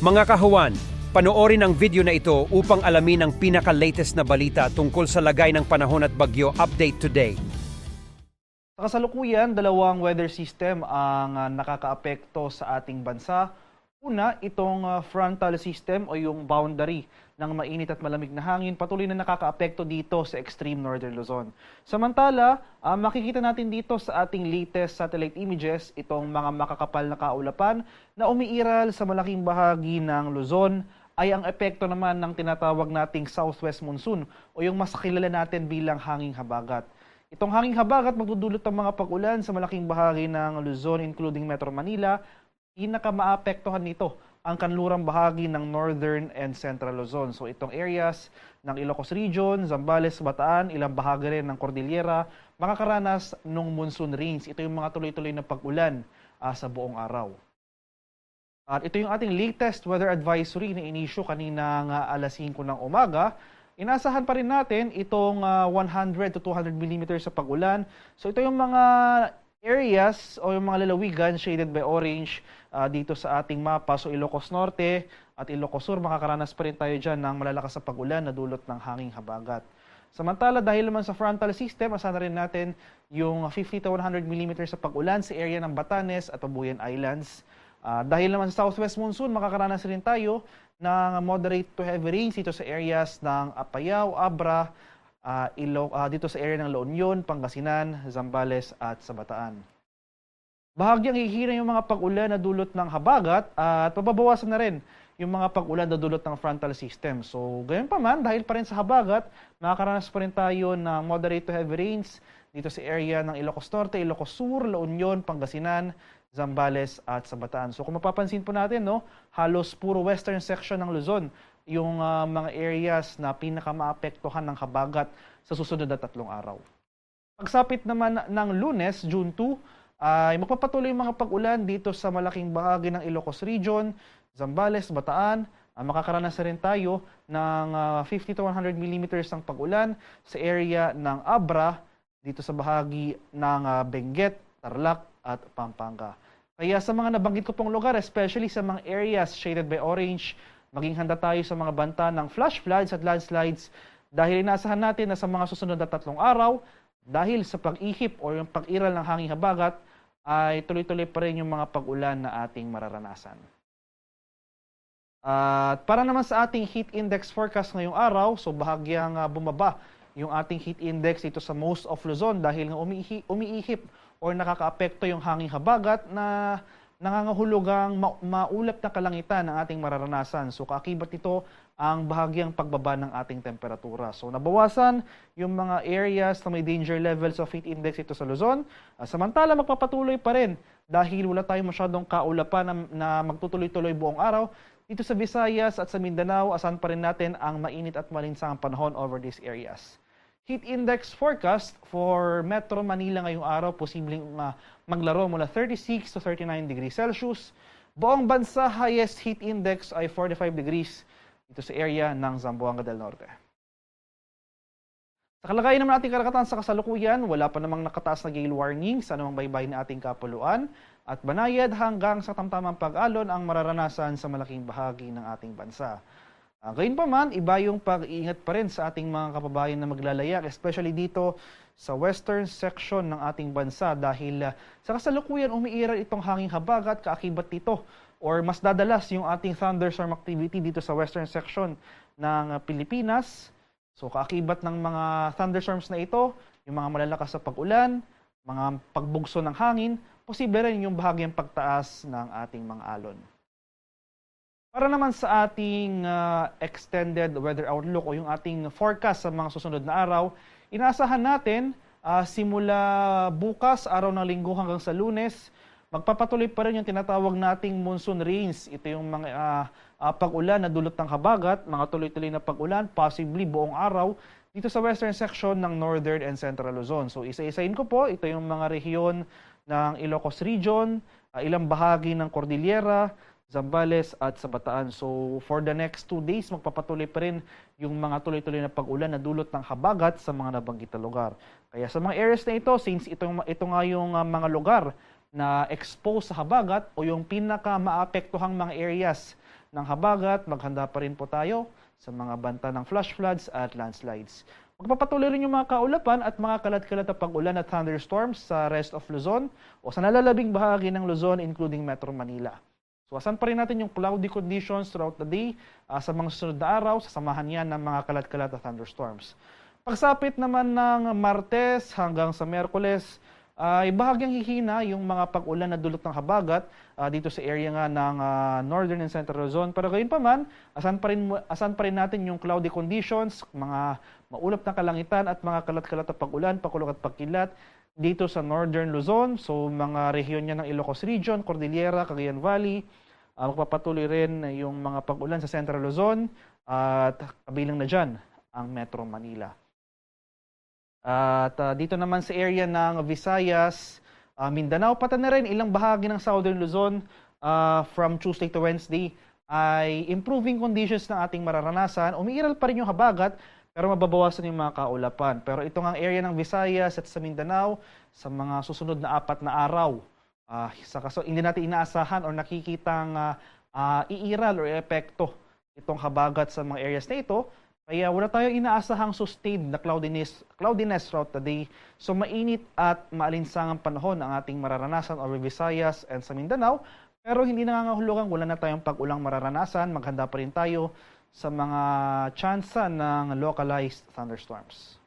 Mga kahuwan, panoorin ang video na ito upang alamin ang pinaka-latest na balita tungkol sa lagay ng panahon at bagyo update today. Sa kasalukuyan, dalawang weather system ang nakakaapekto sa ating bansa. Una, itong frontal system o yung boundary ng mainit at malamig na hangin patuloy na nakakaapekto dito sa extreme northern Luzon. Samantala, makikita natin dito sa ating latest satellite images itong mga makakapal na kaulapan na umiiral sa malaking bahagi ng Luzon ay ang epekto naman ng tinatawag nating southwest monsoon o yung mas kilala natin bilang hanging habagat. Itong hanging habagat magdudulot ng mga pag-ulan sa malaking bahagi ng Luzon including Metro Manila. Pinaka-maapektuhan nito ang kanlurang bahagi ng Northern and Central Luzon. So itong areas ng Ilocos Region, Zambales, Bataan, ilang bahagi rin ng Cordillera, makakaranas ng monsoon rains. Ito yung mga tuloy-tuloy na pag-ulan sa buong araw. At ito yung ating latest weather advisory na inisyu kaninang alas 5 ng umaga. Inasahan pa rin natin itong 100 to 200 millimeters sa pag-ulan. So ito yung mga areas o yung mga lalawigan shaded by orange dito sa ating mapa. So Ilocos Norte at Ilocos Sur, makakaranas pa rin tayo dyan ng malalakas na pag-ulan na dulot ng hanging habagat. Samantala, dahil naman sa frontal system, asahan na rin natin yung 50 to 100 mm sa pag-ulan sa area ng Batanes at Babuyan Islands. Dahil naman sa southwest monsoon, makakaranas rin tayo ng moderate to heavy rains dito sa areas ng Apayao, Abra, dito sa area ng La Union, Pangasinan, Zambales at sa Bataan. Bahagyang hihina yung mga pag-ulan na dulot ng habagat at pababawasan na rin yung mga pag-ulan na dulot ng frontal system. So, gayon pa man, dahil pa rin sa habagat, makakaranas pa rin tayo ng moderate to heavy rains dito sa area ng Ilocos Norte, Ilocos Sur, La Union, Pangasinan, Zambales at sa Bataan. So, kung mapapansin po natin, halos puro western section ng Luzon yung mga areas na pinakamaapektuhan ng habagat sa susunod na 3 araw. Pagsapit naman ng Lunes, June 2, ay magpapatuloy yung mga pag-ulan dito sa malaking bahagi ng Ilocos Region, Zambales, Bataan. Makakaranas na rin tayo ng 50 to 100 millimeters ng pag-ulan sa area ng Abra, dito sa bahagi ng Benguet, Tarlac at Pampanga. Kaya sa mga nabanggit ko pong lugar, especially sa mga areas shaded by orange, maging handa tayo sa mga banta ng flash floods at landslides dahil inaasahan natin na sa mga susunod na 3 araw, dahil sa pag-ihip o yung pag-iral ng hanging habagat, ay tuloy-tuloy pa rin yung mga pag-ulan na ating mararanasan. At para naman sa ating heat index forecast ngayong araw, so bahagyang bumaba yung ating heat index dito sa most of Luzon dahil nga umiihip o nakakaapekto yung hanging habagat na nangangahulugang maulap na kalangitan ng ating mararanasan. So kaakibat ito ang bahagyang pagbaba ng ating temperatura. So nabawasan yung mga areas na may danger levels of heat index ito sa Luzon. Samantala magpapatuloy pa rin dahil wala tayong masyadong kaulapan na magtutuloy-tuloy buong araw. Dito sa Visayas at sa Mindanao, asahan pa rin natin ang mainit at malinsangang panahon over these areas. Heat index forecast for Metro Manila ngayong araw, posibleng maglaro mula 36 to 39 degrees Celsius. Buong bansa, highest heat index ay 45 degrees dito sa area ng Zamboanga del Norte. Sa kalagayan naman ating karagatan sa kasalukuyan, wala pa namang nakataas na gale warning sa anumang baybay na ating kapuluan at banayad hanggang sa tamtamang pag-alon ang mararanasan sa malaking bahagi ng ating bansa. Gayun pa man, iba yung pag-iingat pa rin sa ating mga kababayan na maglalayak, especially dito sa western section ng ating bansa dahil sa kasalukuyan umiiral itong hanging habagat, kaakibat nito or mas dadalas yung ating thunderstorm activity dito sa western section ng Pilipinas. So kaakibat ng mga thunderstorms na ito, yung mga malalakas sa pag-ulan, mga pagbugso ng hangin, posible rin yung bahagyang pagtaas ng ating mga alon. Para naman sa ating extended weather outlook o yung ating forecast sa mga susunod na araw, inaasahan natin simula bukas, araw ng Linggo hanggang sa Lunes, magpapatuloy pa rin yung tinatawag nating monsoon rains. Ito yung mga pag-ulan na dulot ng habagat, mga tuloy-tuloy na pag-ulan, possibly buong araw, dito sa western section ng Northern and Central Luzon. So isa-isain ko po, ito yung mga rehiyon ng Ilocos Region, ilang bahagi ng Cordillera, Zambales at sa Bataan. So for the next 2 days, magpapatuloy pa rin yung mga tuloy-tuloy na pag-ulan na dulot ng habagat sa mga nabanggit na lugar. Kaya sa mga areas na ito, since ito nga yung mga lugar na exposed sa habagat o yung pinaka-maapektuhang mga areas ng habagat, maghanda pa rin po tayo sa mga banta ng flash floods at landslides. Magpapatuloy rin yung mga kaulapan at mga kalat-kalat na pag-ulan at thunderstorms sa rest of Luzon o sa nalalabing bahagi ng Luzon including Metro Manila. So asan pa rin natin yung cloudy conditions throughout the day sa mga susunod na araw, sasamahan yan ng mga kalat-kalat na thunderstorms. Pagsapit naman ng Martes hanggang sa Miyerkules, ay bahagyang hihina yung mga pag-ulan na dulot ng habagat dito sa area nga ng Northern and Central Luzon. Pero gayon pa man, asan pa rin natin yung cloudy conditions, mga maulap na kalangitan at mga kalat-kalat na pag-ulan, pakulog at pagkilat dito sa Northern Luzon. So mga rehiyon niya ng Ilocos Region, Cordillera, Cagayan Valley. Magpapatuloy rin yung mga pag-ulan sa Central Luzon at kabilang na dyan ang Metro Manila. At dito naman sa area ng Visayas, Mindanao, pati na rin ilang bahagi ng Southern Luzon from Tuesday to Wednesday ay improving conditions ng ating mararanasan. Umiiral pa rin yung habagat pero mababawasan yung mga kaulapan. Pero ito nga area ng Visayas at sa Mindanao sa mga susunod na 4 na araw. Hindi natin inaasahan o nakikitang iiral o epekto itong habagat sa mga areas na ito. Kaya wala tayong inaasahang sustained na cloudiness throughout the day. So mainit at maalinsangang panahon ang ating mararanasan over Visayas and sa Mindanao. Pero hindi nangangahulugan wala na tayong pag-ulang mararanasan. Maghanda pa rin tayo sa mga tsansa ng localized thunderstorms.